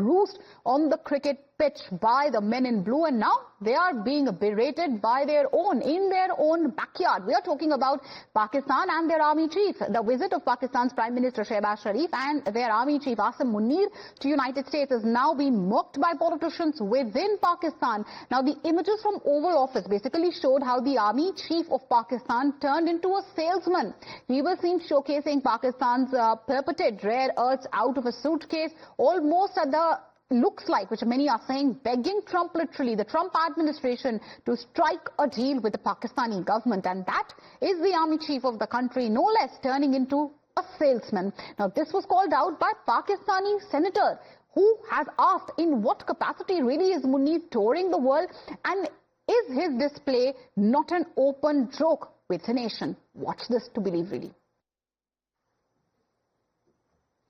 bruised on the cricket pitch by the men in blue, and now they are being berated by in their own backyard. We are talking about Pakistan and their army chief. The visit of Pakistan's Prime Minister Shehbaz Sharif and their army chief Asim Munir to United States is now being mocked by politicians within Pakistan. Now the images from Oval Office basically showed how the army chief of Pakistan turned into a salesman. He was seen showcasing Pakistan's purported rare earths out of a suitcase, almost at the looks like, which many are saying, begging Trump, literally, the Trump administration to strike a deal with the Pakistani government. And that is the army chief of the country, no less, turning into a salesman. Now, this was called out by Pakistani senator, who has asked in what capacity really is Munir touring the world, and is his display not an open joke with the nation? Watch this to believe, really.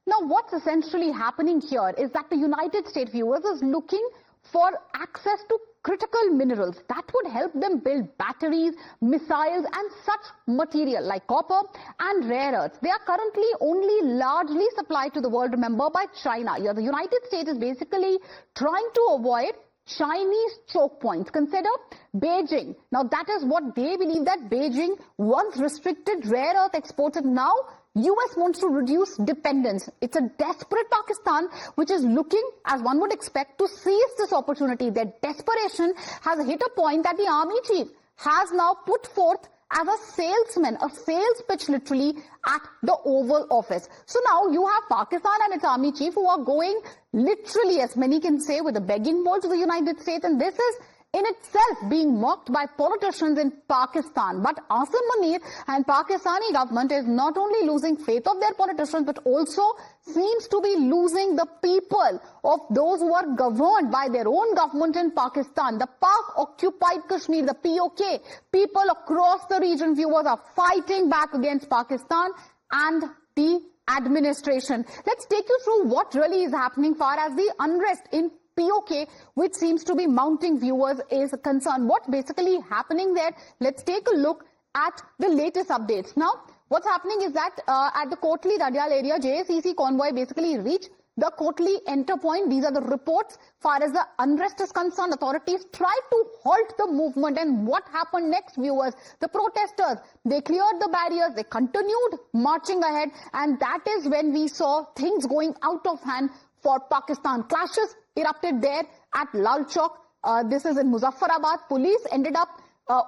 Now, what's essentially happening here is that the United States, viewers, is looking for access to critical minerals that would help them build batteries, missiles and such material like copper and rare earths. They are currently only largely supplied to the world, remember, by China. Here, the United States is basically trying to avoid Chinese choke points. Consider Beijing. Now, that is what they believe, that Beijing once restricted rare earth exports, and now US wants to reduce dependence. It's a desperate Pakistan which is looking, as one would expect, to seize this opportunity. Their desperation has hit a point that the army chief has now put forth as a salesman, a sales pitch literally, at the Oval Office. So now you have Pakistan and its army chief who are going literally, as many can say, with a begging bowl to the United States, and this is in itself being mocked by politicians in Pakistan. But Asim Munir and Pakistani government is not only losing faith of their politicians, but also seems to be losing the people of those who are governed by their own government in Pakistan. The Pak-occupied Kashmir, the POK, people across the region, viewers, are fighting back against Pakistan and the administration. Let's take you through what really is happening far as the unrest in POK, which seems to be mounting, viewers, is concerned. What's basically happening there? Let's take a look at the latest updates. Now, what's happening is that at the Kotli Dadial area, JSEC convoy basically reached the Kotli enter point. These are the reports. Far as the unrest is concerned, authorities tried to halt the movement. And what happened next, viewers? The protesters, they cleared the barriers, they continued marching ahead, and that is when we saw things going out of hand for Pakistan. Clashes erupted there at Lal Chowk. This is in Muzaffarabad. Police ended up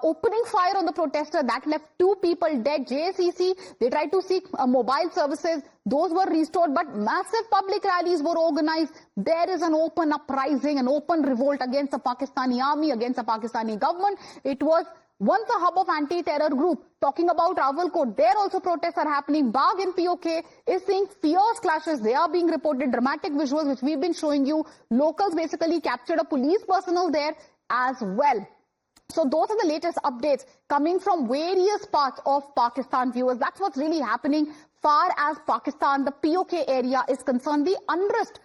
opening fire on the protester. That left 2 people dead. JSEC, they tried to seek mobile services. Those were restored, but massive public rallies were organized. There is an open uprising, an open revolt against the Pakistani army, against the Pakistani government. It was once a hub of anti-terror group. Talking about Rawalkot, there also protests are happening. Bagh in POK is seeing fierce clashes. They are being reported. Dramatic visuals which we've been showing you. Locals basically captured a police personnel there as well. So those are the latest updates coming from various parts of Pakistan, viewers. That's what's really happening far as Pakistan, the POK area is concerned. The unrest,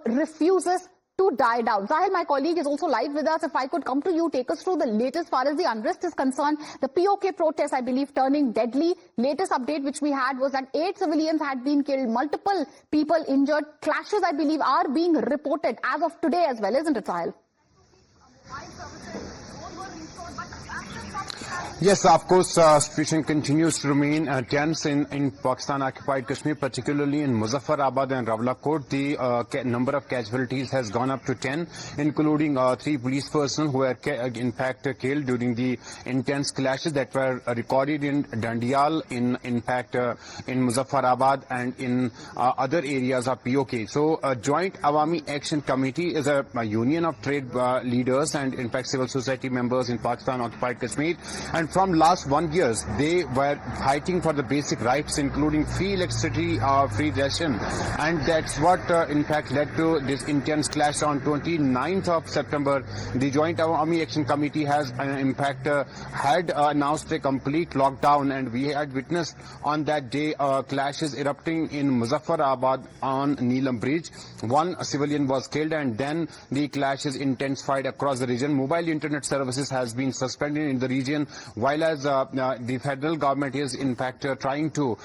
refuses to die down. Zahil, my colleague, is also live with us. If I could come to you, take us through the latest far as the unrest is concerned. The POK protests, I believe, turning deadly. Latest update which we had was that 8 civilians had been killed, multiple people injured. Clashes, I believe, are being reported as of today as well, isn't it, Zahil? Yes, of course, situation continues to remain tense in Pakistan-occupied Kashmir, particularly in Muzaffarabad and Rawalkot. The number of casualties has gone up to 10, including 3 police personnel who were in fact killed during the intense clashes that were recorded in Dandial, in Muzaffarabad and in other areas of POK. So, Joint Awami Action Committee is a union of trade leaders and in fact civil society members in Pakistan-occupied Kashmir. And from last 1 year, they were fighting for the basic rights, including free electricity, free ration. And that's what, in fact, led to this intense clash on 29th of September. The Joint Awami Action Committee has, in fact, had announced a complete lockdown. And we had witnessed on that day clashes erupting in Muzaffarabad on Neelam Bridge. 1 civilian was killed, and then the clashes intensified across the region. Mobile internet services has been suspended in the region. while as the federal government is in fact trying to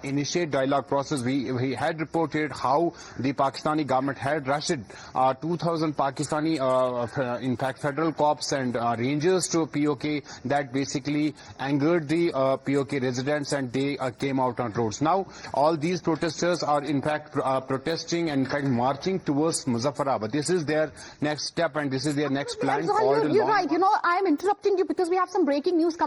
initiate dialogue process. We had reported how the Pakistani government had rushed 2,000 Pakistani in fact federal cops and rangers to POK. That basically angered the POK residents, and they came out on roads. Now all these protesters are in fact protesting and in fact marching towards Muzaffarabad. This is their next step and this is their next plan. You're right. You know, I'm interrupting you because we have some breaking news coming.